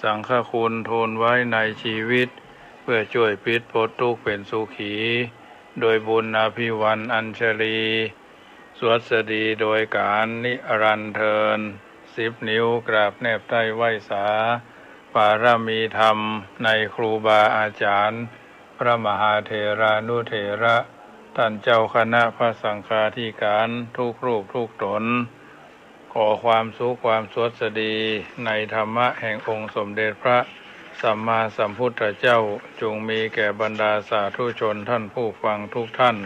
สังฆคุณทูลไว้ในชีวิตเพื่อช่วยพิษพ้นทุกข์เป็นสุขีโดยบุญอภิวันอัญชลีสวัสดีโดยการนิรันดร์เทิน10 นิ้วกราบแนบใต้ไหว้สาปารมีธรรมในครูบาอาจารย์พระมหาเถรานุเถระท่านเจ้าคณะพระสังฆาธิการทุกรูปทุกตนขอความสุขความสวัสดีในธรรมะแห่งองค์สมเด็จพระสัมมาสัมพุทธเจ้าจงมีแก่บรรดาสาธุชนท่านผู้ฟังทุกท่าน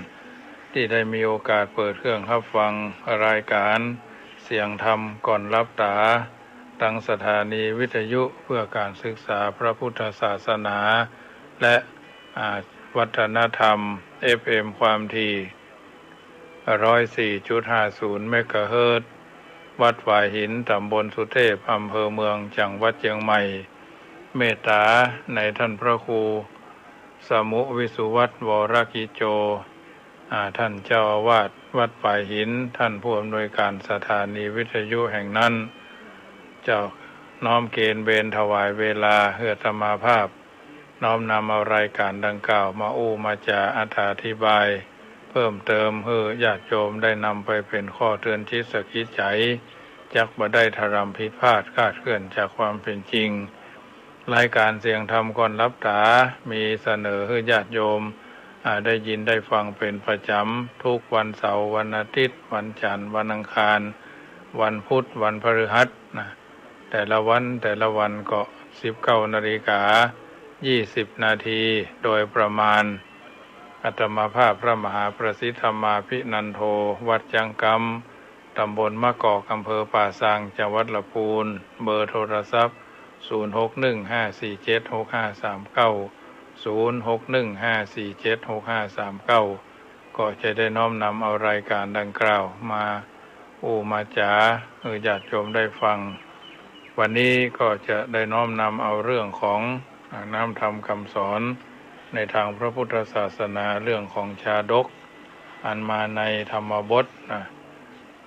ที่ได้มีโอกาสเปิดเครื่องรับฟังรายการเสียงธรรมก่อนรับตาตั้งสถานีวิทยุเพื่อการศึกษาพระพุทธศาสนาและวัฒนธรรม FM ความถี่ 104.50 เมกะเฮิรตซ์วัดฝ่ายหินตำบลสุเทพอำเภอเมืองจังหวัดเชียงใหม่เมตตาในท่านพระครูสมุวิสุวัตรวรกิโจท่านเจ้าอาวาสวัดฝ่ายหินท่านผู้อำนวยการสถานีวิทยุแห่งนั้นเจ้าน้อมเกณฑ์เบญถวายเวลาเพื่อธรรมาภาพน้อมนำเอารายการดังกล่าวมามาจาอธิบายเพิ่มเติมเพื่อญาติโยมได้นำไปเป็นข้อเตือนจิตสกิจใจจักบ่ได้ทรำผิดพลาดคลาดเคลื่อนจากความเป็นจริงรายการเสียงธรรมก่อนรับตามีเสนอให้ญาติโยมได้ยินได้ฟังเป็นประจำทุกวันเสาร์วันอาทิตย์วันจันทร์วันอังคารวันพุธวันพฤหัสแต่ละวันก็19:20 นาทีโดยประมาณอาตมาภาพพระมหาประสิทธมาภินันโทวัดจังกำตำบลมะกอกอำเภอป่าซางจังหวัดลำพูนเบอร์โทรศัพท์0615476539 0615476539ก็จะได้น้อมนำเอารายการดังกล่าวมามาจาญาติโยมได้ฟังวันนี้ก็จะได้น้อมนำเอาเรื่องของน้ำธรรมคำสอนในทางพระพุทธศาสนาเรื่องของชาดกอันมาในธรรมบท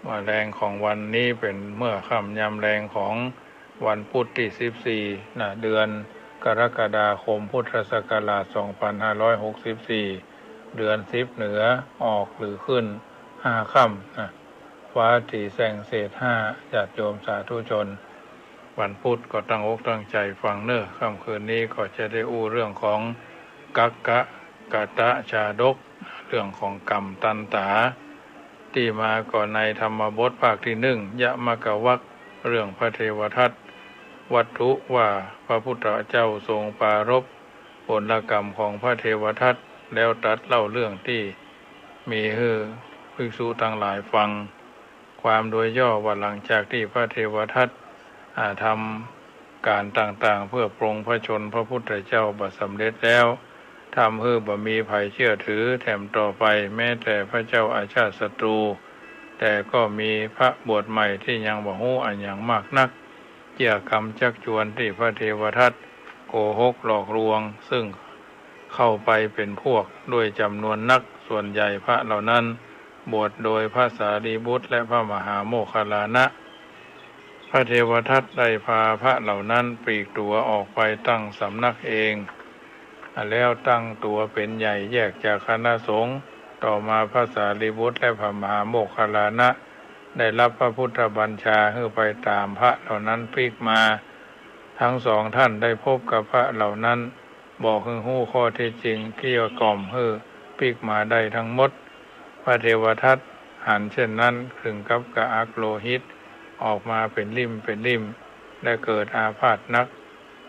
ว่าแรงของวันนี้เป็นเมื่อค่ำยามแรงของวันพุธที่14เดือนกรกฎาคมพุทธศักราช2564เดือน10เหนือออกหรือขึ้น5ค่ำฟ้าที่แสงเศษ5ญาติโยมสาธุชนวันพุธก็ตั้งอกตั้งใจฟังค่ำคืนนี้ก็จะได้เรื่องของกักกะกะตะชาดกเรื่องของกรรมตันตาที่มาก่อนในธรรมบทภาคที่1ยะมกวักเรื่องพระเทวทัตวัตถุว่าพระพุทธเจ้าทรงปรารภผลกรรมของพระเทวทัตแล้วตรัสเล่าเรื่องที่มีให้ภิกษุทั้งหลายฟังความโดยย่อว่าหลังจากที่พระเทวทัตทำการต่างๆเพื่อปรงพระชนพระพุทธเจ้าบัดสำเร็จแล้วทำให้บ่มีภัยเชื่อถือแถมต่อไปแม้แต่พระเจ้าอาชาติศัตรูแต่ก็มีพระบวชใหม่ที่ยังบ่ฮู้อันอย่างมากนักเกี่ยกรรมชักชวนที่พระเทวทัตโกหกหลอกลวงซึ่งเข้าไปเป็นพวกด้วยจำนวนนักส่วนใหญ่พระเหล่านั้นบวชโดยพระสารีบุตรและพระมหาโมคคัลลานะพระเทวทัตได้พาพระเหล่านั้นปลีกตัวออกไปตั้งสำนักเองแล้วตั้งตัวเป็นใหญ่แยกจากคณะสงฆ์ต่อมาพระสารีบุตรและพระมหาโมคคัลลานะได้รับพระพุทธบัญชาให้ไปตามพระเหล่านั้นพลิกมาทั้งสองท่านได้พบกับพระเหล่านั้นบอกให้ฮู้ข้อเท็จจริงเกลี้ยกล่อมให้พลิกมาได้ทั้งหมดพระเทวทัตหันเช่นนั้นถึงกับกระอักโลหิตออกมาเป็นริ่มและเกิดอาพาธนัก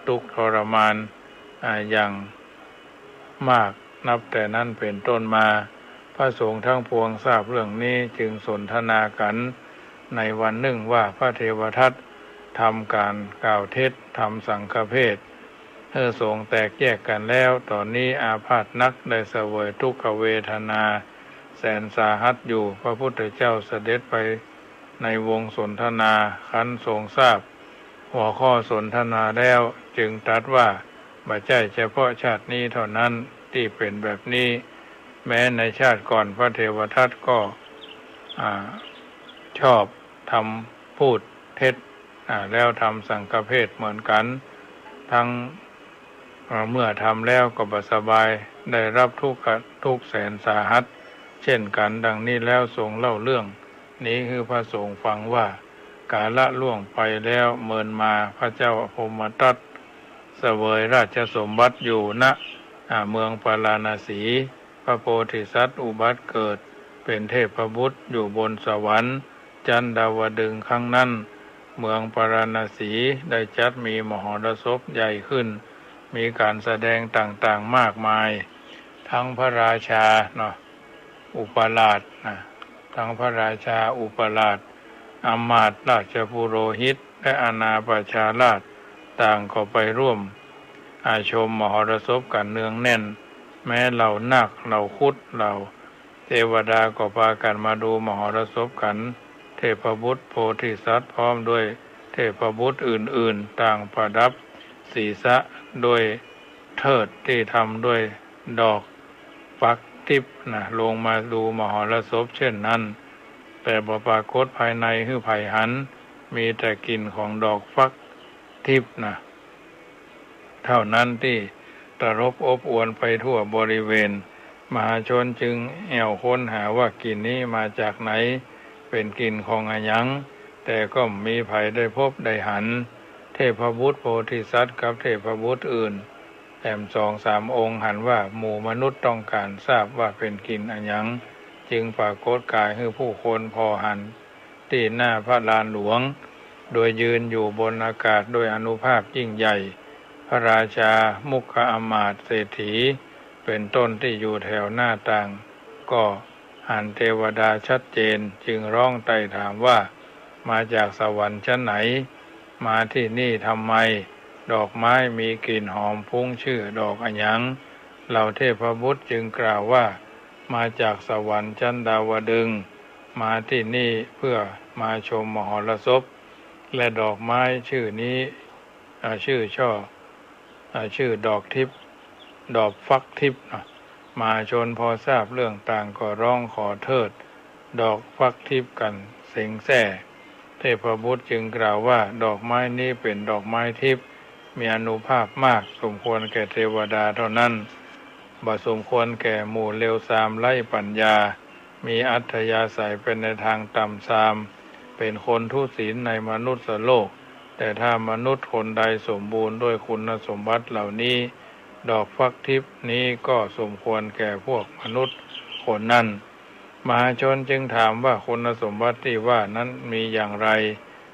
ทุกข์ทรมานอย่างมากนับแต่นั้นเป็นต้นมาพระสงฆ์ทั้งปวงทราบเรื่องนี้จึงสนทนากันในวันหนึ่งว่าพระเทวทัตทำการกล่าวเท็จทำสังฆเพศสงฆ์แตกแยกกันแล้วตอนนี้อาพาธนักได้เสวยทุกขเวทนาแสนสาหัสอยู่พระพุทธเจ้าเสด็จไปในวงสนทนาคันทรงทราบหัวข้อสนทนาแล้วจึงตรัสว่าบ่ใช่เฉพาะชาตินี้เท่านั้นที่เป็นแบบนี้แม้ในชาติก่อนพระเทวทัตก็ชอบทำพูดเท็จแล้วทำสังฆเพศเหมือนกัน ทั้งเมื่อทำแล้วก็บ่สบายได้รับทุกข์แสนสาหัสเช่นกันดังนี้แล้วทรงเล่าเรื่องนี้คือพระสงฆ์ฟังว่ากาลล่วงไปแล้วเมินมาพระเจ้าพรหมทัตเสวยราชสมบัติอยู่ณเมืองปาราณสีพระโพธิสัตว์อุบัติเกิดเป็นเทพบุตรอยู่บนสวรรค์จันดาวดึงส์ครั้งนั้นเมืองปาราณสีได้จัดมีมหรสพใหญ่ขึ้นมีการแสดงต่างๆมากมายทั้งพระราชาอุปราชทั้งพระราชาอุปราชอำมาตย์ราชปุโรหิตและอาณาประชาราษฎร์ต่างก็ไปร่วมชมมหรสพกันเนืองแน่นแม้เหล่านาคเหล่าครุฑเหล่าเทวดาก็พากันมาดูมหรสพกันเทพบุตรโพธิสัตว์พร้อมด้วยเทพบุตรอื่นๆต่างประดับศีรษะด้วยเทิดที่ทำด้วยดอกฟักทิพย์ลงมาดูมหรสพเช่นนั้นแต่บ่ปรากฏภายในคือไผ่หันมีแต่กลิ่นของดอกฟักทิพย์เท่านั้นที่ตรบอบอวนไปทั่วบริเวณมหาชนจึงแอวค้นหาว่ากลิ่นนี้มาจากไหนเป็นกลิ่นของอะหยังแต่ก็มีไผได้พบได้หันเทพบุตรโพธิสัตว์กับเทพบุตรอื่นแถม2-3 องค์หันว่าหมู่มนุษย์ต้องการทราบว่าเป็นกลิ่นอะหยังจึงปรากฏกายให้ผู้คนพอหันที่หน้าพระลานหลวงโดยยืนอยู่บนอากาศโดยอานุภาพยิ่งใหญ่พระราชามุขอมาตย์เศรษฐีเป็นต้นที่อยู่แถวหน้าต่างก็หันเทวดาชัดเจนจึงร้องไต่ถามว่ามาจากสวรรค์ชั้นไหนมาที่นี่ทำไมดอกไม้มีกลิ่นหอมฟุ้งชื่อดอกอะหยังเหล่าเทพบุตรจึงกล่าวว่ามาจากสวรรค์ชั้นดาวดึงส์มาที่นี่เพื่อมาชมมหรสพและดอกไม้ชื่อนี้ชื่อดอกทิพย์ดอกฟักทิพย์มาชนพอทราบเรื่องต่างก็ร้องขอเทิดดอกฟักทิพย์กันเส็งแซ่เทพบุตรจึงกล่าวว่าดอกไม้นี้เป็นดอกไม้ทิพย์มีอานุภาพมากสมควรแก่เทวดาเท่านั้นบ่สมควรแก่หมู่เลวทรามไร้ปัญญามีอัธยาศัยเป็นในทางต่ำทรามเป็นคนทุศีลในมนุษย์โลกแต่ถ้ามนุษย์คนใดสมบูรณ์ด้วยคุณสมบัติเหล่านี้ดอกฟักทิพย์นี้ก็สมควรแก่พวกมนุษย์คนนั้นมหาชนจึงถามว่าคุณสมบัติที่ว่านั้นมีอย่างไร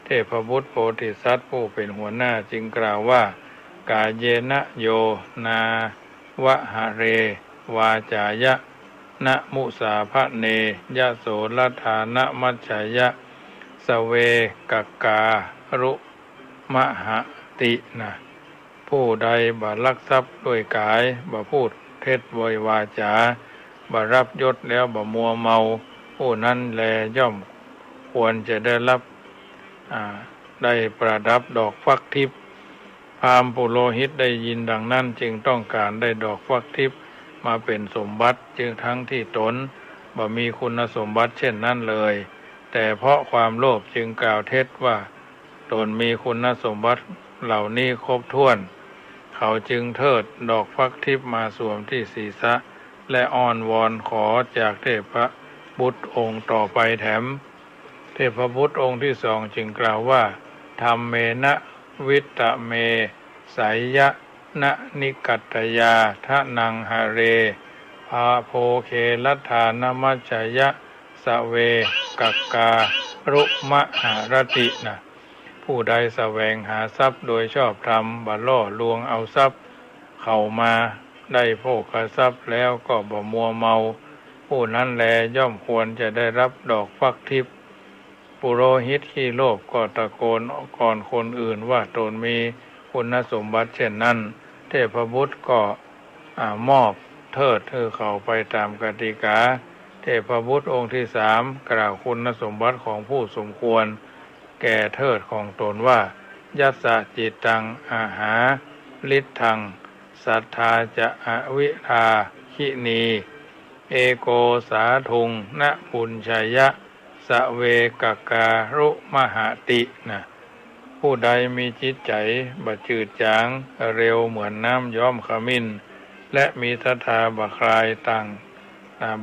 เทพบุตรโพธิสัตว์ผู้เป็นหัวหน้าจึงกล่าวว่ากาเยนะโยนาวะหะเรวาจายะนะมุสาภะเนยะโสรัฐานะมัจฉายะสเวกักการุมหติผู้ใดบ่ลักทรัพย์ด้วยกายบ่พูดเท็จโวยวาจาบ่รับยศแล้วบ่มัวเมาผู้นั้นแลย่อมควรจะได้รับได้ประดับดอกฟักทิพย์พราหมณ์ปุโรหิตได้ยินดังนั้นจึงต้องการได้ดอกฟักทิพย์มาเป็นสมบัติจึงทั้งที่ตนบ่มีคุณสมบัติเช่นนั้นเลยแต่เพราะความโลภจึงกล่าวเท็จว่าตนมีคุณสมบัติเหล่านี้ครบถ้วนเขาจึงเทิดดอกฟักทิพย์มาสวมที่ศีรษะและอ้อนวอนขอจากเทพบุตรองค์ต่อไปแถมเทพบุตรองค์ที่2จึงกล่าวว่าธัมเมนะวิตตเมไสยะนะนิกัตตยาทะนังหะเรภาโพเคลัทธานมัจฉยะสเวกักการุมหารติผู้ใดแสวงหาทรัพย์โดยชอบธรรมบ่ล่อลวงเอาทรัพย์เข้ามาได้โภคทรัพย์แล้วก็บ่มัวเมาผู้นั้นแลย่อมควรจะได้รับดอกฟักทิพย์ปุโรหิตขี้โลภก็ตะโกนก่อนคนอื่นว่าตนมีคุณสมบัติเช่นนั้นเทพบุตรก็มอบเทิดเขาไปตามกติกาเทพบุตรองค์ที่3กล่าวคุณสมบัติของผู้สมควรแก่เทิดของตนว่ายัสสะจิตตังอาหาฤทธังสัทธาจะอวิทาขินีเอโกสาทุงนะปุญชยะสเวกักการุมหติ ผู้ใดมีจิตใจบ่จืดจางเร็วเหมือนน้ำย้อมขมิ้นและมีศรัทธาบ่คลาย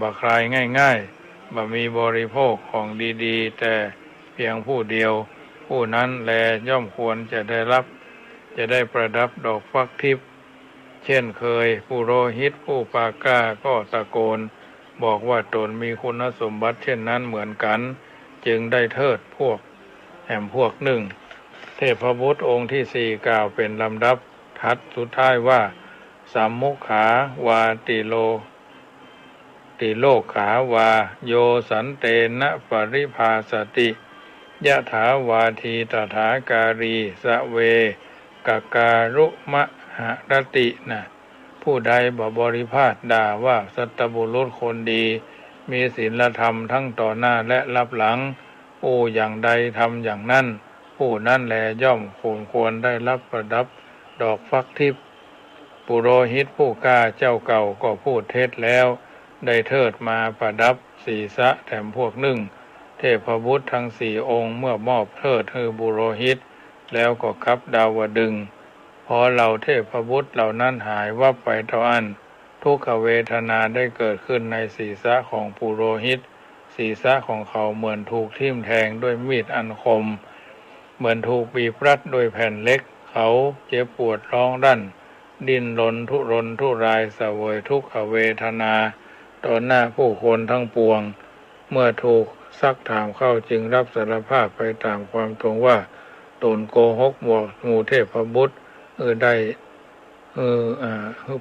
บ่คลายง่ายๆบ่มีบริโภคของดีๆแต่เพียงผู้เดียวผู้นั้นแลย่อมควรจะได้ประดับดอกฟักทิพย์เช่นเคยปุโรหิตผู้ปากกล้าก็ตะโกนบอกว่าตนมีคุณสมบัติเช่นนั้นเหมือนกันจึงได้เทิดพวกหนึ่งเทพบุตรองค์ที่สี่กล่าวเป็นลำดับทัดสุดท้ายว่าสัมมุขาวาติโลกขาวาโยสันเตนะปริภาสติยะถาวาทีตถาการีสะเวกการุมะหรตินะผู้ใดบริพาทด่าว่าสัตบุรุษคนดีมีศีลธรรมทั้งต่อหน้าและรับหลังผู้อย่างใดทำอย่างนั้นผู้นั้นแลย่อมควรได้รับประดับดอกฟักทิพย์ปุโรหิตผู้กล้าเจ้าเก่าก็พูดเท็จแล้วได้เทิดมาประดับศีรษะแถมพวกหนึ่งเทพบุตรทั้งสี่องค์เมื่อมอบเทิดให้ปุโรหิตแล้วก็คับดาวดึงพอเหล่าเทพบุตรเหล่านั้นหายวับไปเท่าอันทุกขเวทนาได้เกิดขึ้นในศีรษะของปุโรหิตศีรษะของเขาเหมือนถูกทิ่มแทงด้วยมีดอันคมเหมือนถูกบีบรัดด้วยแผ่นเหล็กเขาเจ็บปวดร้องรั่นดิ้นรนทุรนทุรายเสวยทุกขเวทนาต่อหน้าผู้คนทั้งปวงเมื่อถูกซักถามเข้าจึงรับสารภาพไปตามความตรงว่าตนโกหกหมู่เทพบุตรได้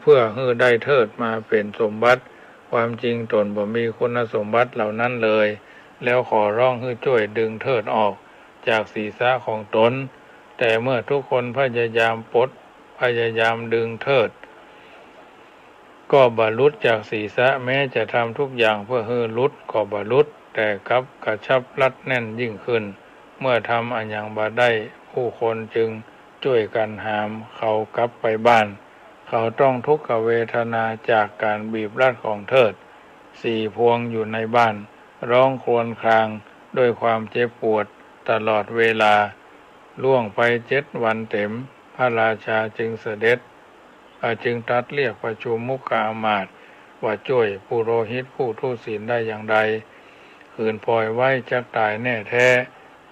เพื่อได้เทิดมาเป็นสมบัติความจริงตนบ่มีคุณสมบัติเหล่านั้นเลยแล้วขอร้องให้ช่วยดึงเทิดออกจากศีรษะของตนแต่เมื่อทุกคนพยายามดึงเทิดก็บรรลุจากศีรษะแม้จะทำทุกอย่างเพื่อให้หลุดก็บรรลุแต่กลับกระชับรัดแน่นยิ่งขึ้นเมื่อทำอันยังบ่ได้ผู้คนจึงช่วยกันหามเขากลับไปบ้านเขาต้องทุกขเวทนาจากการบีบรัดของเทิดสี่พวงอยู่ในบ้านร้องครวญครางด้วยความเจ็บปวดตลอดเวลาล่วงไป7 วันเต็มพระราชาจึงเสด็จจึงตรัสเรียกประชุมมุขอามาตย์ว่าช่วยปุโรหิตผู้ทุศีลได้อย่างไรขืนปล่อยไว้จักตายแน่แท้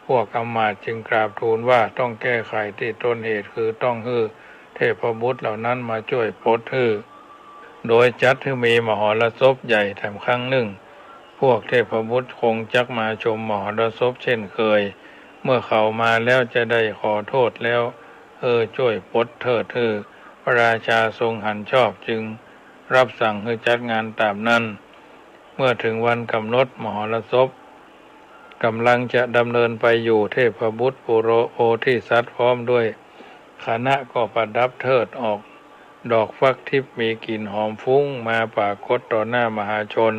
พวกอามาตย์จึงกราบทูลว่าต้องแก้ไขที่ต้นเหตุคือต้องฮื้อเทพบุตรเหล่านั้นมาช่วยปลดฮื้อโดยจัดให้มีมหรสพใหญ่แถมครั้งหนึ่งพวกเทพบุตรคงจักมาชมมหรสพเช่นเคยเมื่อเขามาแล้วจะได้ขอโทษแล้วช่วยปลดเทิดฮื้อพระราชาทรงหันชอบจึงรับสั่งให้จัดงานตามนั้นเมื่อถึงวันกำหนดมหรสพกำลังจะดำเนินไปอยู่เทพบุตรปุโรโอที่สัตว์พร้อมด้วยคณะก็ประดับเทิดออกดอกฟักทิพย์มีกลิ่นหอมฟุ้งมาปรากฏต่อหน้ามหาชน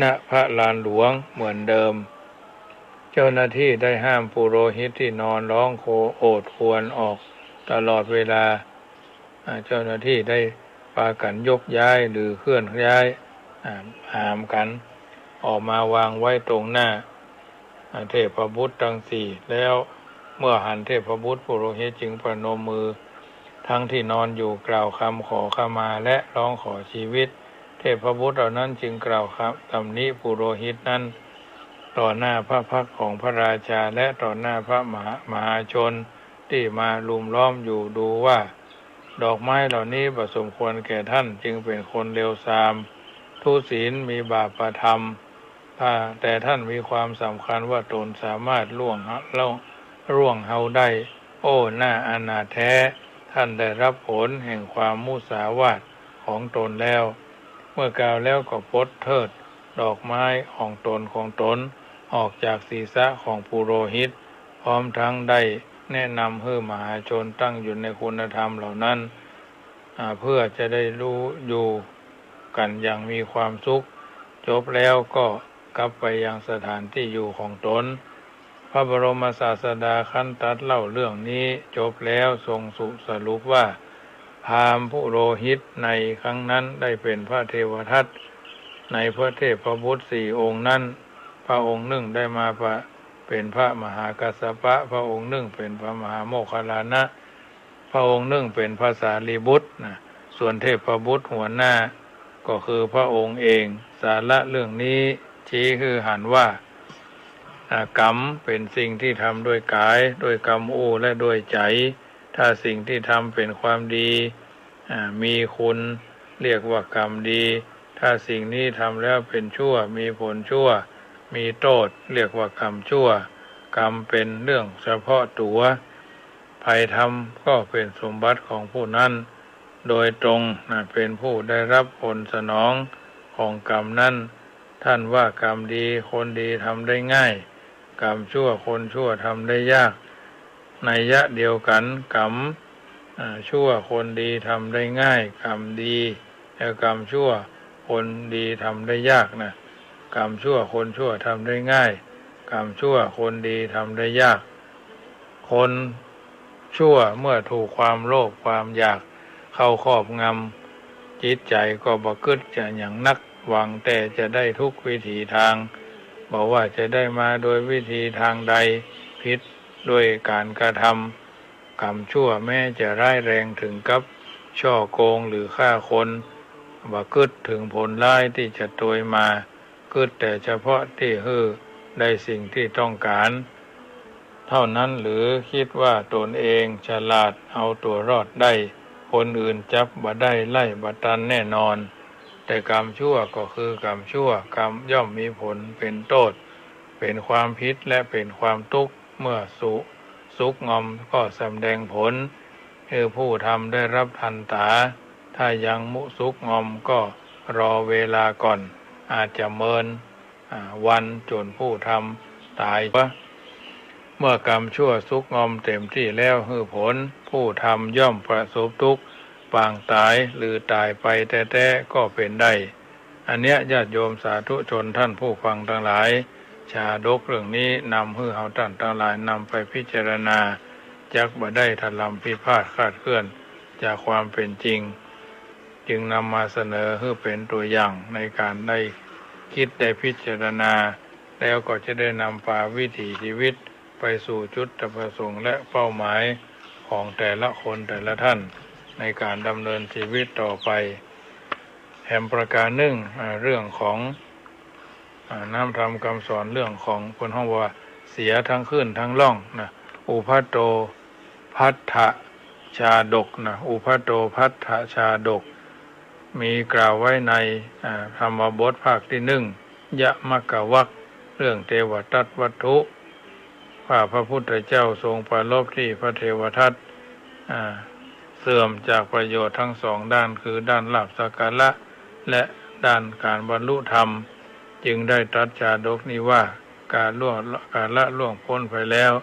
ณพระลานหลวงเหมือนเดิมเจ้าหน้าที่ได้ห้ามปุโรหิตที่นอนร้องโอดครวญออกตลอดเวลาเจ้าหน้าที่ได้พากันยกย้ายหรือเคลื่อนย้ายหามกันออกมาวางไว้ตรงหน้าเทพบุตรทั้งสี่แล้วเมื่อหันเทพบุตรปุโรหิตจึงประนมมือทั้งที่นอนอยู่กล่าวคำขอขมาและร้องขอชีวิตเทพบุตรเหล่านั้นจึงกล่าวคำตำหนิปุโรหิตนั้นต่อหน้าพระพักตร์ของพระราชาและต่อหน้าพระมหาชนที่มาลุมล้อมอยู่ดูว่าดอกไม้เหล่านี้บ่สมควรแก่ท่านจึงเป็นคนเลวทรามทุศีลมีบาปประทำแต่ท่านมีความสำคัญว่าตนสามารถล่วงเฮาได้โอ้หน้าอนาถแท้ท่านได้รับผลแห่งความมุสาวาทของตนแล้วเมื่อกล่าวแล้วก็ปลดเทิดดอกไม้ของตนออกจากศีรษะของปุโรหิตพร้อมทั้งได้แนะนำให้มหาชนตั้งอยู่ในคุณธรรมเหล่านั้นเพื่อจะได้รู้อยู่กันอย่างมีความสุขจบแล้วก็กลับไปยังสถานที่อยู่ของตนพระบรมศาสดาคั้นตรัสเล่าเรื่องนี้จบแล้วทรงสรุปว่าพราหมณ์ปุโรหิตในครั้งนั้นได้เป็นพระเทวทัตในพระเทพบุตร4 องค์นั้นพระองค์หนึ่งได้มาป เป็นพระมหากัสสปะพระองค์หนึ่งเป็นพระมหาโมคคัลลานะพระองค์หนึ่งเป็นพระสารีบุตรนะส่วนเทพบุตรหัวหน้าก็คือพระองค์เองสาระเรื่องนี้ชี้คือหันว่ากรรมเป็นสิ่งที่ทำด้วยกายด้วยกรรมอู้และด้วยใจถ้าสิ่งที่ทำเป็นความดีมีคุณเรียกว่ากรรมดีถ้าสิ่งนี้ทำแล้วเป็นชั่วมีผลชั่วมีโทษเรียกว่ากรรมชั่วกรรมเป็นเรื่องเฉพาะตัวใครทำก็เป็นสมบัติของผู้นั้นโดยตรงเป็นผู้ได้รับผลสนองของกรรมนั้นท่านว่ากรรมดีคนดีทำได้ง่ายกรรมชั่วคนชั่วทำได้ยากนัยยะเดียวกันกรรมชั่วคนดีทำได้ง่ายกรรมดีและกรรมชั่วคนดีทำได้ยากนะกรรมชั่วคนชั่วทำได้ง่ายกรรมชั่วคนดีทำได้ยากคนชั่วเมื่อถูกความโลภความอยากเข้าครอบงำจิตใจก็บ่กึศจะอย่างนักหวังแต่จะได้ทุกวิถีทางบอกว่าจะได้มาโดยวิธีทางใดผิดด้วยการกระทำกรรมชั่วแม้จะร้ายแรงถึงกับช่อโกงหรือฆ่าคนบ่กึศถึงผลร้ายที่จะตวยมากึศแต่เฉพาะที่ได้สิ่งที่ต้องการเท่านั้นหรือคิดว่าตนเองฉลาดเอาตัวรอดได้คนอื่นจับบ่ได้ไล่บ่ทันแน่นอนแต่กรรมชั่วก็คือกรรมชั่วกรรมย่อมมีผลเป็นโทษเป็นความผิดและเป็นความทุกข์เมื่อสุขงอมก็แสดงผลคือผู้ทำได้รับทันตาถ้ายังมุสุขงอมก็รอเวลาก่อนอาจจะเมินวันจนผู้ทำตายเมื่อกรรมชั่วสุกงอมเต็มที่แล้วผลผู้ทำย่อมประสบทุกข์ปางตายหรือตายไปแต่ก็เป็นได้อันเนี้ยญาติโยมสาธุชนท่านผู้ฟังทั้งหลายชาดกเรื่องนี้นำเฮาท่านทั้งหลายนำไปพิจารณาจักบ่ได้ทะลำพิพาทคลาดเคลื่อนจากความเป็นจริงจึงนำมาเสนอเป็นตัวอย่างในการได้คิดได้พิจารณาแล้วก็จะได้นำพาวิถีชีวิตไปสู่จุดประสงค์และเป้าหมายของแต่ละคนแต่ละท่านในการดำเนินชีวิตต่อไปแห่งประการหนึ่งเรื่องของน้ำธรรมคำสอนเรื่องของคนห้องว่าเสียทั้งขึ้นทั้งล่องนะอุพัตโตภัทธชาดกนะอุพัตโตภัทธชาดกมีกล่าวไว้ในธรรมบทภาคที่หนึ่งยมกวรรคเรื่องเทวทัตวัตถุว่าพระพุทธเจ้าทรงปรารภที่พระเทวทัตเสื่อมจากประโยชน์ทั้งสองด้านคือด้านลาภสักการะและด้านการบรรลุธรรมจึงได้ตรัสชาดกนี้ว่าการละล่วงพ้นไปแล้ว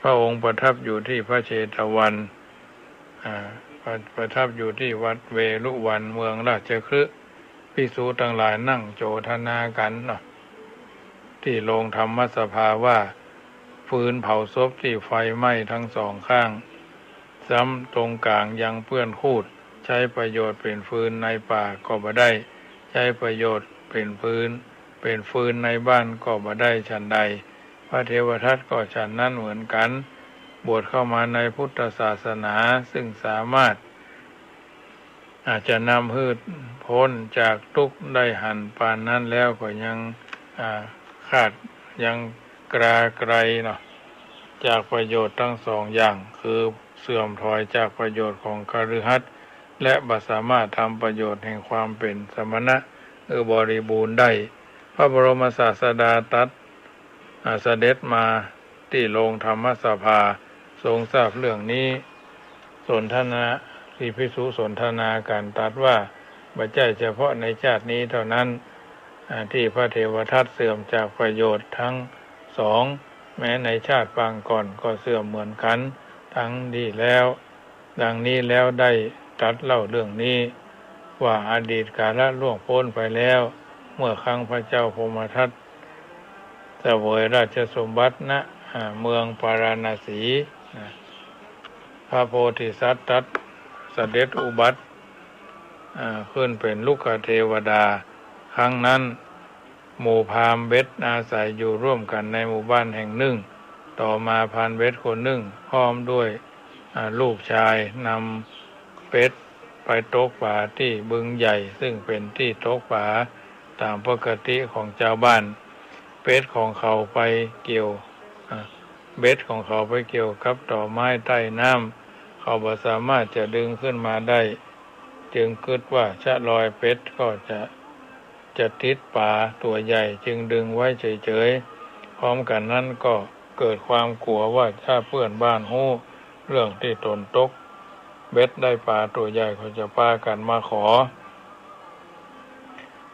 พระองค์ประทับอยู่ที่พระเชตวันประทับอยู่ที่วัดเวรุวันเมืองราชคฤห์ภิกษุทั้งหลายนั่งโจทนากันที่โรงธรรมสภาว่าฟืนเผาศพที่ไฟไหม้ทั้งสองข้างซ้ำตรงกลางยังเปื้อนคูดใช้ประโยชน์เป็นฟืนในป่าก็บ่ได้ใช้ประโยชน์เป็นฟืนในบ้านก็บ่ได้ฉันใดพระเทวทัตก็ฉันนั้นเหมือนกันบวชเข้ามาในพุทธศาสนาซึ่งสามารถอาจจะนำพ้นจากทุกข์ได้หันปานนั้นแล้วก็ยังขาดยังกราไกรจากประโยชน์ทั้งสองอย่างคือเสื่อมถอยจากประโยชน์ของคฤหัสถ์และบ่สามารถทำประโยชน์แห่งความเป็นสมณะบริบูรณ์ได้พระบรมศาสดาตรัสเสด็จมาที่โรงธรรมสภาทรงทราบเรื่องนี้สนทนาที่ภิกษุสนทนากันตรัสว่าบ่ใช่เฉพาะในชาตินี้เท่านั้นที่พระเทวทัตเสื่อมจากประโยชน์ทั้งสองแม้ในชาติปางก่อนก็เสื่อมเหมือนกันทั้งนี้แล้วดังนี้แล้วได้ตรัสเล่าเรื่องนี้ว่าอดีตกาลล่วงพ้นไปแล้วเมื่อครั้งพระเจ้าพรหมทัตเสวยราชสมบัติณเมืองปาราณสีพระโพธิสัตว์ตรัสเสด็จอุบัติขึ้นเป็นลูกเทวดาครั้งนั้น หมู่พราหมณ์เบ็ดอาศัยอยู่ร่วมกันในหมู่บ้านแห่งหนึ่งต่อมาพรานเบ็ดคนหนึ่งพร้อมด้วยลูกชายนำเป็ดไปตกปลาที่บึงใหญ่ซึ่งเป็นที่ตกปลาตามปกติของชาวบ้านเป็ดของเขาไปเกี่ยวเบ็ดของเขาไปเกี่ยวกับต่อไม้ใต้น้ำเขาบ่สามารถจะดึงขึ้นมาได้จึงคิดว่าชะลอยเป็ดก็จะติดปลาตัวใหญ่จึงดึงไว้เฉยๆพร้อมกันนั้นก็เกิดความกลัวว่าถ้าเพื่อนบ้านฮู้เรื่องที่ตนตกเบ็ดได้ปลาตัวใหญ่เขาจะพากันมาขอ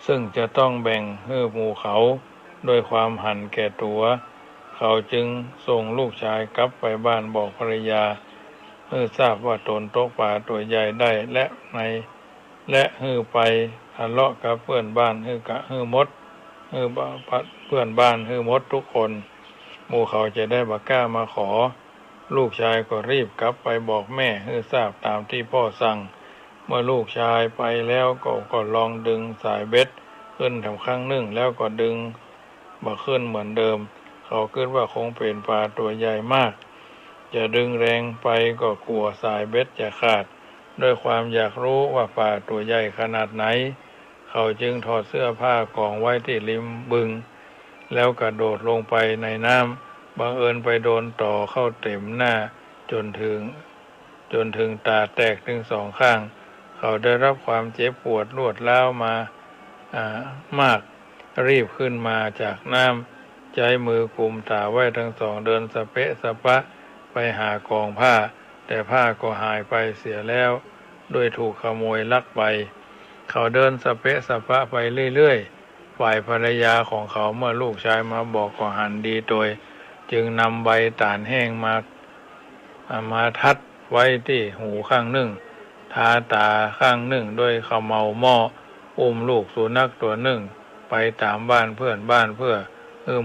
ซึ่งจะต้องแบ่งให้หมู่เขาโดยความหันแก่ตัวเขาจึงส่งลูกชายกลับไปบ้านบอกภรรยาให้ทราบว่าตนตกปลาตัวใหญ่ได้และให้ไปทะเลาะกับเพื่อนบ้านให้มดให้เพื่อนบ้านให้มดทุกคนหมู่เขาจะได้บ่กล้ามาขอลูกชายก็รีบกลับไปบอกแม่ให้ทราบตามที่พ่อสั่งเมื่อลูกชายไปแล้วก็ลองดึงสายเบ็ดขึ้นทำครั้งหนึ่งแล้วก็ดึงบ่ขึ้นเหมือนเดิมเขาคิดว่าคงเป็นปลาตัวใหญ่มากจะดึงแรงไปก็กลัวสายเบ็ดจะขาดด้วยความอยากรู้ว่าปลาตัวใหญ่ขนาดไหนเขาจึงถอดเสื้อผ้ากองไว้ที่ริมบึงแล้วกระโดดลงไปในน้ำบังเอิญไปโดนต่อเข้าเต็มหน้าจนถึงตาแตกถึงสองข้างเขาได้รับความเจ็บปวดรวดร้าวมามากรีบขึ้นมาจากน้ำใช้มือกุมตาไว้ทั้งสองเดินสะเปะสะปะไปหากองผ้าแต่ผ้าก็หายไปเสียแล้วโดยถูกขโมยลักไปเขาเดินสะเปะสะปะไปเรื่อยๆฝ่ายภรรยาของเขาเมื่อลูกชายมาบอกก็หันดีโดยจึงนำใบต่านแห้งมาทัดไว้ที่หูข้างหนึ่งทาตาข้างหนึ่งด้วยขมเหลาหม้ออุ้มลูกสุนัขตัวหนึ่งไปตามบ้านเพื่อนบ้านเพื่อ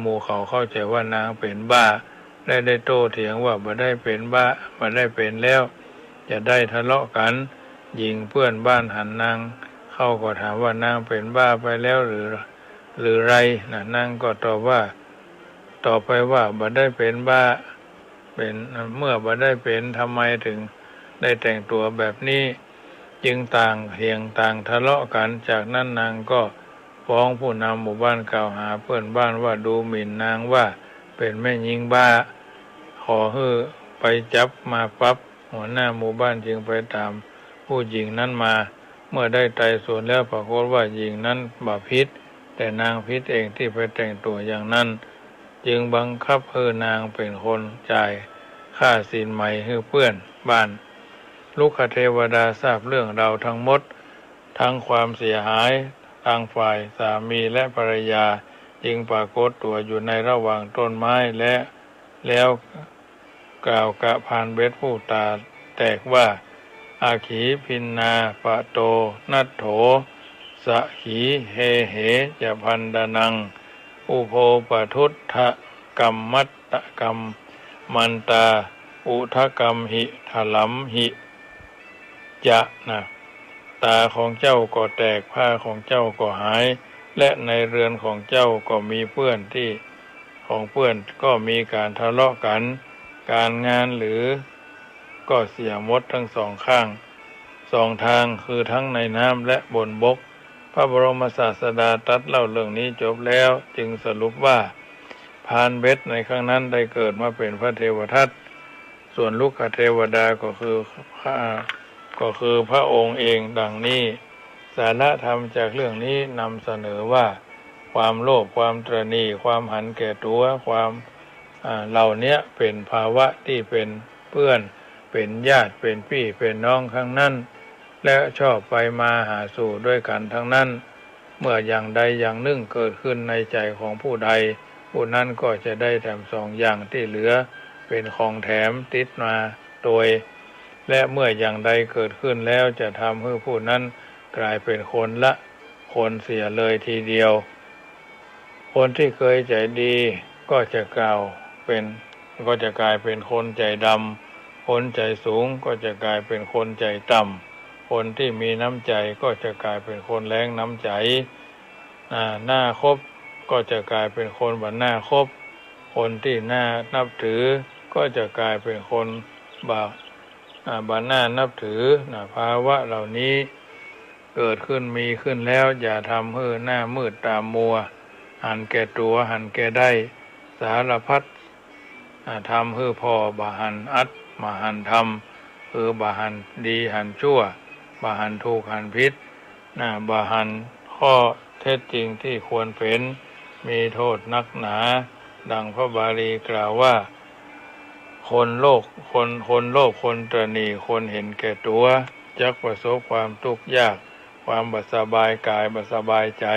หมู่เขาเข้าใจว่านางเป็นบ้าและได้โต้เถียงว่าบ่ได้เป็นบ้าบ่ได้เป็นแล้วจะได้ทะเลาะกันหญิงเพื่อนบ้านหันนางเข้าก็ถามว่านางเป็นบ้าไปแล้วหรือไรนางก็ตอบไปว่าบ่ได้เป็นบ้าเป็นเมื่อบ่ได้เป็นทำไมถึงได้แต่งตัวแบบนี้จึงต่างเถียงต่างทะเลาะกันจากนั้นนางก็ฟ้องผู้นำหมู่บ้านกล่าวหาเพื่อนบ้านว่าดูหมิ่นนางว่าเป็นแม่หญิงบ้าขอให้ไปจับมาปั๊บหัวหน้าหมู่บ้านจึงไปตามผู้หญิงนั้นมาเมื่อได้ไต่สวนแล้วปรากฏว่าหญิงนั้นบาปผิดแต่นางผิดเองที่ไปแต่งตัวอย่างนั้นจึงบังคับให้นางเป็นคนจ่ายค่าสินไหมให้เพื่อนบ้านลูกเทวดาทราบเรื่องราวทั้งหมดทั้งความเสียหายทางฝ่ายสามีและภรรยาจึงปรากฏตัวอยู่ในระหว่างต้นไม้แล้วกล่าวกับพรานเบ็ดผู้ตาแตกว่าอาขีพินนาปะโตนัตโถสะขีเฮเหจะพันดานังอุโภปทุตถกรรมมัตตกรรมมันตาอุทกรรมหิถลัมหิจะตาของเจ้าก็แตกผ้าของเจ้าก็หายและในเรือนของเจ้าก็มีเพื่อนที่ของเพื่อนก็มีการทะเลาะกันการงานหรือก็เสียหมดทั้งสองข้างสองทางคือทั้งในน้ำและบนบกพระบรมศาสดาตรัสเล่าเรื่องนี้จบแล้วจึงสรุปว่าพรานเบ็ดในครั้งนั้นได้เกิดมาเป็นพระเทวทัตส่วนลูกเทวดาก็คือพระองค์เองดังนี้สาระธรรมจากเรื่องนี้นำเสนอว่าความโลภความตระหนี่ความหันแก่ตัวความเหล่านี้เป็นภาวะที่เป็นเพื่อนเป็นญาติเป็นพี่เป็นน้องทั้งนั้นและชอบไปมาหาสู่ด้วยกันทั้งนั้นเมื่ออย่างใดอย่างหนึ่งเกิดขึ้นในใจของผู้ใดผู้นั้นก็จะได้แถมสองอย่างที่เหลือเป็นของแถมติดมาโดยและเมื่ออย่างใดเกิดขึ้นแล้วจะทำให้ผู้นั้นกลายเป็นคนละคนเสียเลยทีเดียวคนที่เคยใจดีก็จะกลายเป็นคนใจดำคนใจสูงก็จะกลายเป็นคนใจต่ำคนที่มีน้ำใจก็จะกลายเป็นคนแร้งน้ำใจหน้าคบ ก็จะกลายเป็นคนบัดหน้าคบคนที่น่านับถือก็จะกลายเป็นคนบัดหน้านับถือภาวะเหล่านี้เกิดขึ้นมีขึ้นแล้วอย่าทำให้หน้ามืดตามัวหันแก่ตัวหันแก่ได้สารพัดทำให้พอบาหันอัดมาหันทำบาหันดีหันชั่วบาหันถูกหันผิดบาหันข้อเท็จจริงที่ควรเป็นมีโทษนักหนาดังพระบาลีกล่าวว่าคนโลภคนตระหนี่คนเห็นแก่ตัวจักประสบความทุกข์ยากความบ่สบายกายบ่สบายใจ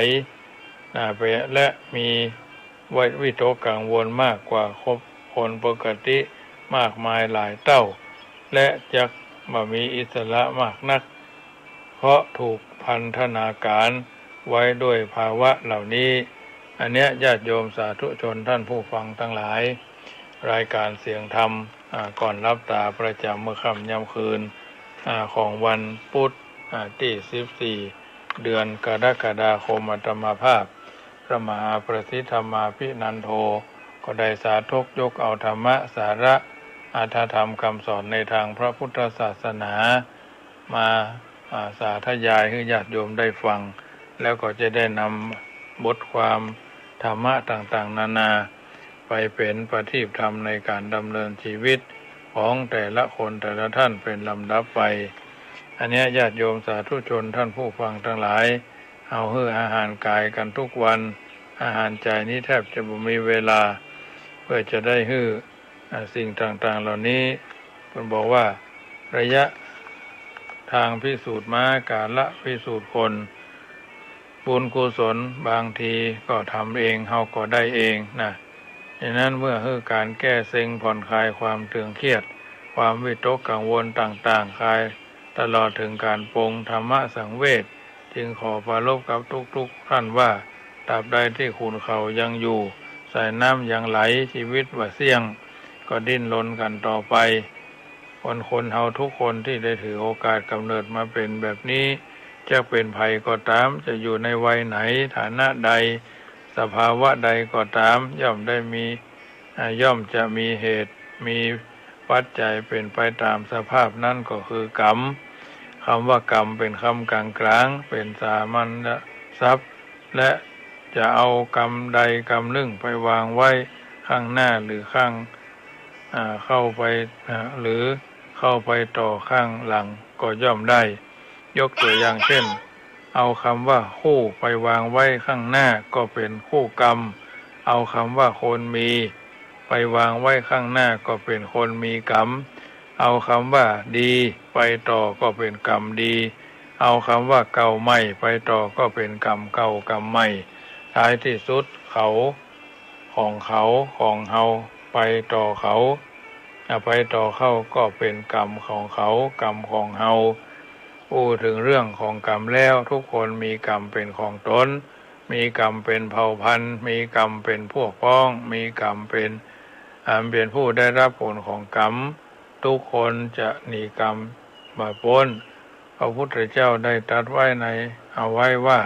และมีวิตกกังวลมากกว่าคนปกติมากมายหลายเท่าและจักบ่มีอิสระมากนักเพราะถูกพันธนาการไว้ด้วยภาวะเหล่านี้อันเนี้ยญาติโยมสาธุชนท่านผู้ฟังทั้งหลายรายการเสียงธรรมก่อนรับตาประจำเมื่อค่ำยามคืนของวันพุธที่14เดือนกรกฎาคมอัตมาภาพพระมหาประสิทธธรรมาภินันโทก็ได้สาธกยกเอาธรรมะสาระอรรถธรรมคำสอนในทางพระพุทธศาสนามาสาธยายให้ญาติโยมได้ฟังแล้วก็จะได้นำบทความธรรมะต่างๆนานาไปเป็นประทีปธรรมในการดำเนินชีวิตของแต่ละคนแต่ละท่านเป็นลำดับไปอันนี้ญาติโยมสาธุชนท่านผู้ฟังทั้งหลายเอาอาหารกายกันทุกวันอาหารใจนี้แทบจะบ่มีเวลาเพื่อจะได้สิ่งต่างๆเหล่านี้ผมบอกว่าระยะทางพิสูจน์ม้ากาละพิสูจน์คนบุญกุศลบางทีก็ทำเองเฮาก็ได้เองนะฉะนั้นเมื่อการแก้เซ็งผ่อนคลายความตึงเครียดความวิตกกังวลต่างๆคลายตลอดถึงการปรงธรรมะสังเวชจึงขอปรารภกับทุกๆท่านว่าตราบใดที่คุณเขายังอยู่สายน้ำยังไหลชีวิตว่าเสี่ยงก็ดิ้นรนกันต่อไปคนเฮาทุกคนที่ได้ถือโอกาสกำเนิดมาเป็นแบบนี้จะเป็นภัยก็ตามจะอยู่ในวัยไหนฐานะใดสภาวะใดก็ตามย่อมจะมีเหตุมีปัจจัยเป็นไปตามสภาพนั่นก็คือกรรมคำว่ากรรมเป็นคำกลางๆเป็นสามัญทรัพย์และจะเอากรรมใดกรรมหนึ่งไปวางไว้ข้างหน้าหรือข้างเข้าไปหรือเข้าไปต่อข้างหลังก็ย่อมได้ยกตัวอย่างเช่นเอาคำว่าคู่ไปวางไว้ข้างหน้าก็เป็นคู่กรรมเอาคำว่าคนมีไปวางไว้ข้างหน้าก็เป็นคนมีกรรมเอาคำว่าดีไปต่อก็เป็นกรรมดีเอาคำว่าเก่าใหม่ไปต่อก็เป็นกรรมเก่ากรรมใหม่ท้ายที่สุดเขาของเฮาไปต่อเขาไปต่อเข้าก็เป็นกรรมของเขากรรมของเฮาพูดถึงเรื่องของกรรมแล้วทุกคนมีกรรมเป็นของตนมีกรรมเป็นเผ่าพันธุ์มีกรรมเป็นพวกพ้องมีกรรมเป็นผู้ได้รับผลของกรรมทุกคนจะหนีกรรมมาพ้นพระพุทธเจ้าได้ตรัสไว้เอาไว้ว่า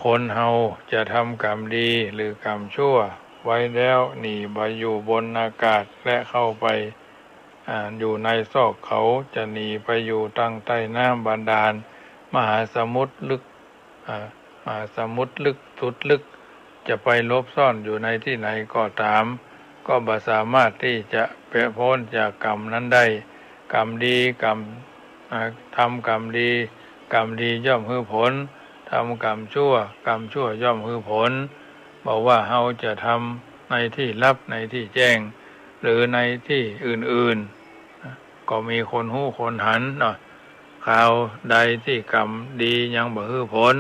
คนเฮาจะทำกรรมดีหรือกรรมชั่วไว้แล้วหนีไปอยู่บนอากาศและเข้าไปอยู่ในซอกเขาจะหนีไปอยู่ตั้งใต้น้ำบาดาลมหาสมุทรลึกสุดลึกจะไปลบซ่อนอยู่ในที่ไหนก็ตามก็บ่สามารถที่จะพ้นจากกรรมนั้นได้กรรมดีทำกรรมดีย่อมให้ผลทำกรรมชั่วย่อมให้ผลบอกว่าเฮาจะทำในที่ลับในที่แจ้งหรือในที่อื่นๆก็มีคนหู้คนหันเนาะข่าวใดที่กรรมดียังบ่ให้ผล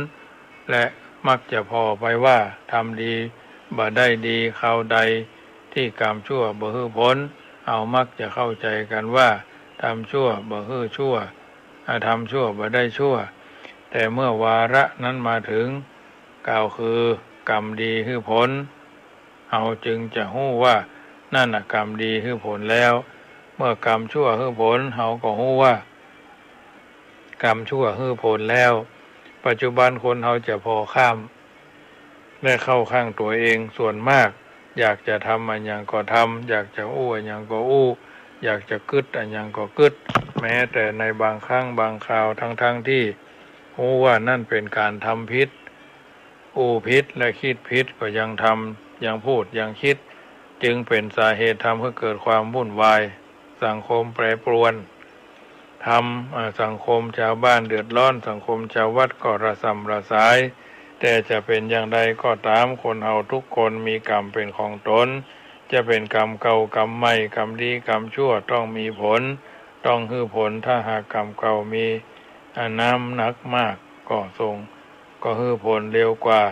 และมักจะพอไปว่าทำดีบ่ได้ดีข่าวใดที่กรรมชั่วบ่ให้ผลเอามักจะเข้าใจกันว่าทำชั่วบ่ให้ชั่วทำชั่วบ่ได้ชั่วแต่เมื่อวาระนั้นมาถึงกล่าวคือกรรมดีให้ผลเอาจึงจะฮู้ว่านั่นน่ะกรรมดีให้ผลแล้วเมื่อกรรมชั่วให้ผลเฮาก็ฮู้ว่ากรรมชั่วให้ผลแล้วปัจจุบันคนเฮาจะพอข้าม และเข้าข้างตัวเองส่วนมากอยากจะทำอันยังก็ทำอยากจะอู้อันยังก็อู้อยากจะกึดอันยังก็กึดแม้แต่ในบางครั้งบางคราวทั้งที่รู้ว่านั่นเป็นการทำผิดอู้ผิดและคิดผิดก็ยังทำยังพูดยังคิดจึงเป็นสาเหตุทำให้เกิดความวุ่นวายสังคมแปรปรวนสังคมชาวบ้านเดือดร้อนสังคมชาววัดก็ระส่ำระสายแต่จะเป็นอย่างใดก็ตามคนเฮาทุกคนมีกรรมเป็นของตนจะเป็นกรรมเก่ากรรมใหม่กรรมดีกรรมชั่วต้องมีผลต้องฮือผลถ้าหากกรรมเก่ามีน้ำหนักมากก็ฮือผลเร็วกว่า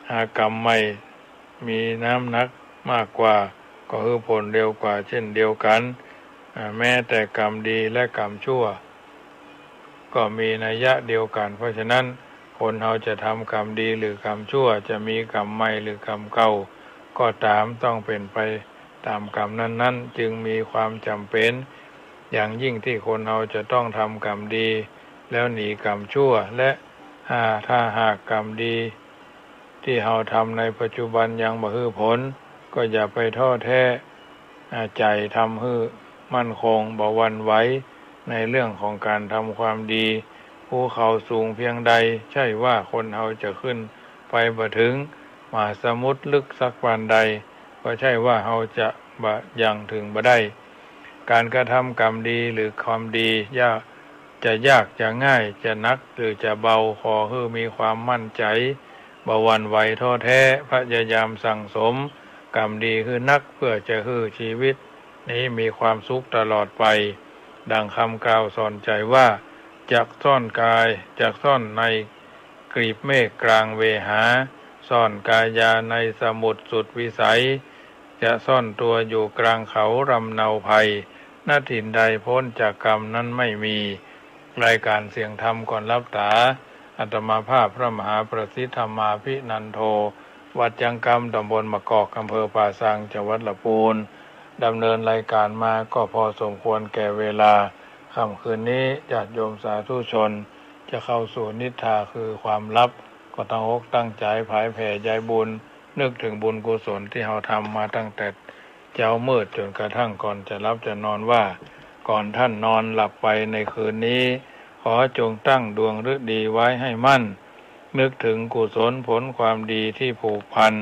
หากกรรมใหม่มีน้ำหนักมากกว่าก็ฮือผลเร็วกว่าเช่นเดียวกันแม้แต่กรรมดีและกรรมชั่วก็มีนัยยะเดียวกันเพราะฉะนั้นคนเราจะทำกรรมดีหรือกรรมชั่วจะมีกรรมใหม่หรือกรรมเก่าก็ตามต้องเป็นไปตามกรรมนั้นๆจึงมีความจำเป็นอย่างยิ่งที่คนเราจะต้องทำกรรมดีแล้วหนีกรรมชั่วและถ้าหากกรรมดีที่เราทำในปัจจุบันยังบ่ฮือผลก็อย่าไปท้อแท้ใจทำฮือมั่นคงบ่หวั่นไหวในเรื่องของการทำความดีภูเขาสูงเพียงใดใช่ว่าคนเราจะขึ้นไปบ่ถึงมหาสมุทรลึกสักปานใดก็ใช่ว่าเราจะยังถึงบ่ได้การกระทำกรรมดีหรือความดียากจะง่ายจะนักหรือจะเบาขอให้มีความมั่นใจบ่หวั่นไหวท้อแท้พยายามสั่งสมกรรมดีคือนักเพื่อจะให้ชีวิตนี้มีความสุขตลอดไปดังคำกล่าวสอนใจว่าจักซ่อนกายจักซ่อนในกลีบเมฆกลางเวหาซ่อนกายาในสมุทรสุดวิสัยจะซ่อนตัวอยู่กลางเขารำเนาภัยณถิ่นใดพ้นจากกรรมนั้นไม่มีรายการเสียงธรรมก่อนรับตาอาตมาภาพพระมหาประสิทธธรรมาภินันโทวัดจังกรรมตำบลมะกอกอำเภอป่าซางจังหวัดลำพูนดำเนินรายการมาก็พอสมควรแก่เวลาค่ำคืนนี้ญาติโยมสาธุชนจะเข้าสู่นิทราคือความลับก็ตั้งอกตั้งใจผายแผ่ใจบุญนึกถึงบุญกุศลที่เราทำมาตั้งแต่เช้ามืดจนกระทั่งก่อนจะรับจะนอนว่าก่อนท่านนอนหลับไปในคืนนี้ขอจงตั้งดวงฤดีไว้ให้มั่นนึกถึงกุศลผลความดีที่ผูกพัน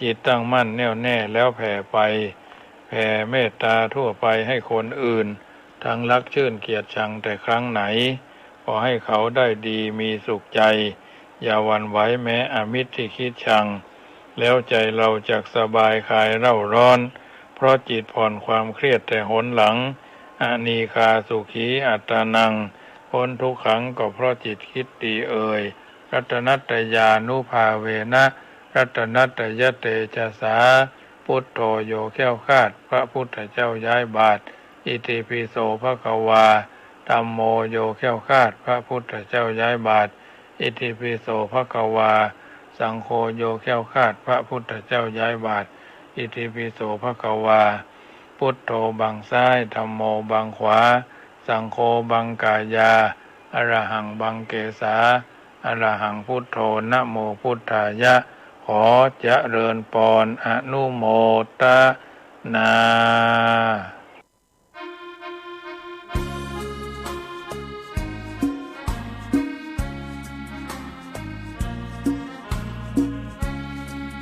จิตตั้งมั่นแน่วแน่แล้วแผ่ไปแผ่เมตตาทั่วไปให้คนอื่นทั้งรักชื่นเกียรติชังแต่ครั้งไหนขอให้เขาได้ดีมีสุขใจอย่าหวั่นไหวแม้อมิตรที่คิดชังแล้วใจเราจักสบายคลายเร่าร้อนเพราะจิตผ่อนความเครียดแต่หนหลังอานีคาสุขีอัตตานังพ้นทุกขังก็เพราะจิตคิดดีเอ่ยรัตนัตตยานุภาเวนะรัตนัตตยเตจสาพุทโธโยแก้วคาดพระพุทธเจ้าย้ายบาทอิติปิโสภควาธัมโมโยแก้วคาดพระพุทธเจ้าย้ายบาทอิติปิโสภควาสังโฆโยแก้วคาดพระพุทธเจ้าย้ายบาทอิติปิโสภควาพุทโธบังซ้ายธัมโมบังขวาสังโฆบังกายาอรหังบังเกสาอรหังพุทโธนะโมพุทธายะขอเจริญพรอนุโมทนา